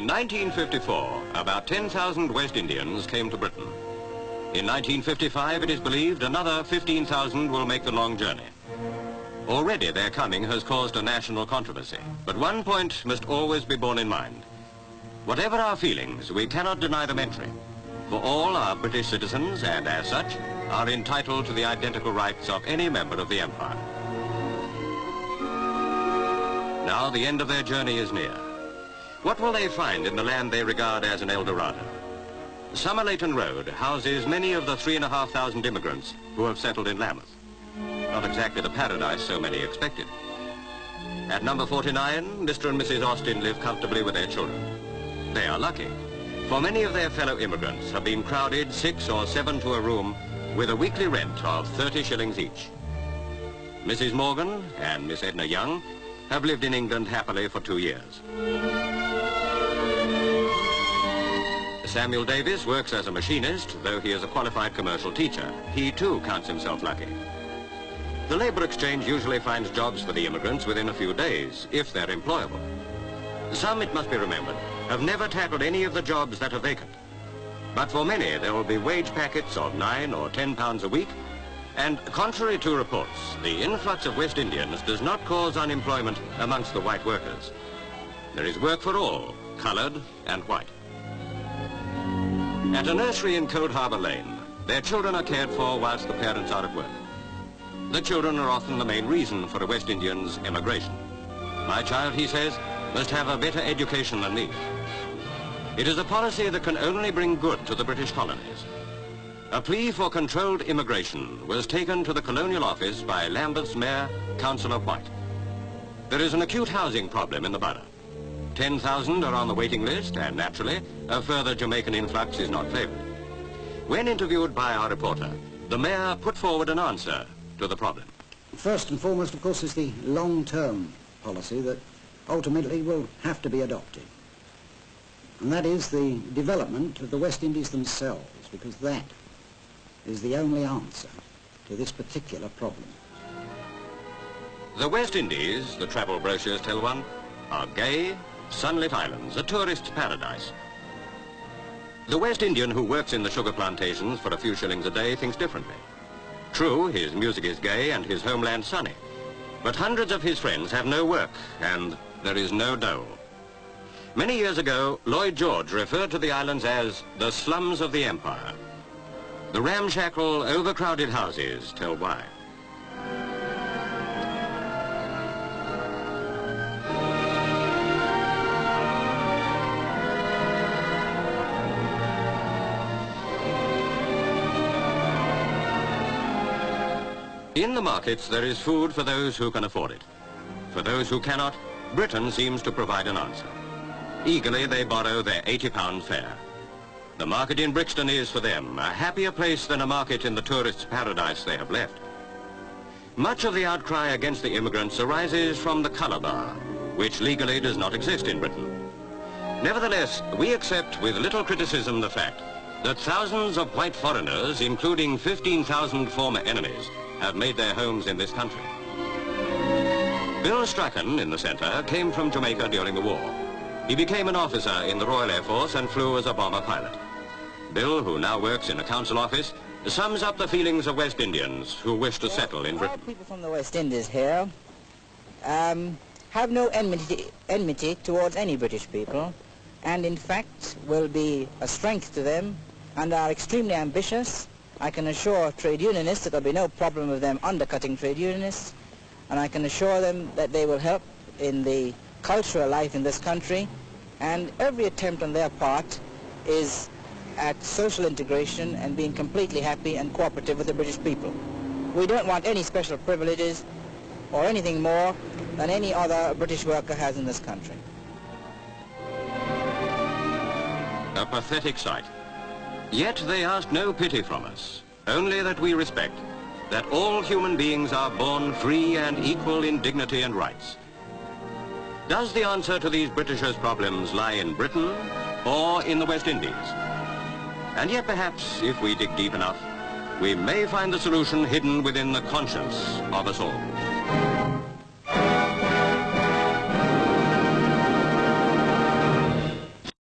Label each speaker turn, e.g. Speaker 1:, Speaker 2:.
Speaker 1: In 1954, about 10,000 West Indians came to Britain. In 1955, it is believed another 15,000 will make the long journey. Already their coming has caused a national controversy, but one point must always be borne in mind. Whatever our feelings, we cannot deny them entry, for all are British citizens and, as such, are entitled to the identical rights of any member of the Empire. Now the end of their journey is near. What will they find in the land they regard as an El Dorado? Somerleyton Road houses many of the 3,500 immigrants who have settled in Lambeth. Not exactly the paradise so many expected. At number 49, Mr. and Mrs. Austin live comfortably with their children. They are lucky, for many of their fellow immigrants have been crowded 6 or 7 to a room with a weekly rent of 30 shillings each. Mrs. Morgan and Miss Edna Young have lived in England happily for 2 years. Samuel Davis works as a machinist, though he is a qualified commercial teacher. He too counts himself lucky. The labour exchange usually finds jobs for the immigrants within a few days, if they're employable. Some, it must be remembered, have never tackled any of the jobs that are vacant. But for many, there will be wage packets of £9 or £10 a week, and contrary to reports, the influx of West Indians does not cause unemployment amongst the white workers. There is work for all, coloured and white. At a nursery in Cold Harbour Lane, their children are cared for whilst the parents are at work. The children are often the main reason for a West Indian's emigration. My child, he says, must have a better education than me. It is a policy that can only bring good to the British colonies. A plea for controlled immigration was taken to the Colonial Office by Lambeth's Mayor, Councillor White. There is an acute housing problem in the borough. 10,000 are on the waiting list, and naturally, a further Jamaican influx is not favoured. When interviewed by our reporter, the Mayor put forward an answer to the problem.
Speaker 2: First and foremost, of course, is the long-term policy that ultimately will have to be adopted. And that is the development of the West Indies themselves, because that is the only answer to this particular problem.
Speaker 1: The West Indies, the travel brochures tell one, are gay, sunlit islands, a tourist's paradise. The West Indian who works in the sugar plantations for a few shillings a day thinks differently. True, his music is gay and his homeland sunny, but hundreds of his friends have no work and there is no dole. Many years ago, Lloyd George referred to the islands as the slums of the empire. The ramshackle, overcrowded houses tell why. In the markets, there is food for those who can afford it. For those who cannot, Britain seems to provide an answer. Eagerly, they borrow their £80 fare. The market in Brixton is, for them, a happier place than a market in the tourist's paradise they have left. Much of the outcry against the immigrants arises from the colour bar, which legally does not exist in Britain. Nevertheless, we accept with little criticism the fact that thousands of white foreigners, including 15,000 former enemies, have made their homes in this country. Bill Strachan, in the centre, came from Jamaica during the war. He became an officer in the Royal Air Force and flew as a bomber pilot. Bill, who now works in a council office, sums up the feelings of West Indians who wish to settle in Britain.
Speaker 3: People from the West Indies here have no enmity towards any British people, and in fact will be a strength to them and are extremely ambitious. I can assure trade unionists that there will be no problem of them undercutting trade unionists, and I can assure them that they will help in the cultural life in this country, and every attempt on their part is at social integration and being completely happy and cooperative with the British people. We don't want any special privileges or anything more than any other British worker has in this country.
Speaker 1: A pathetic sight. Yet they ask no pity from us, only that we respect that all human beings are born free and equal in dignity and rights. Does the answer to these Britishers' problems lie in Britain or in the West Indies? And yet perhaps, if we dig deep enough, we may find the solution hidden within the conscience of us all.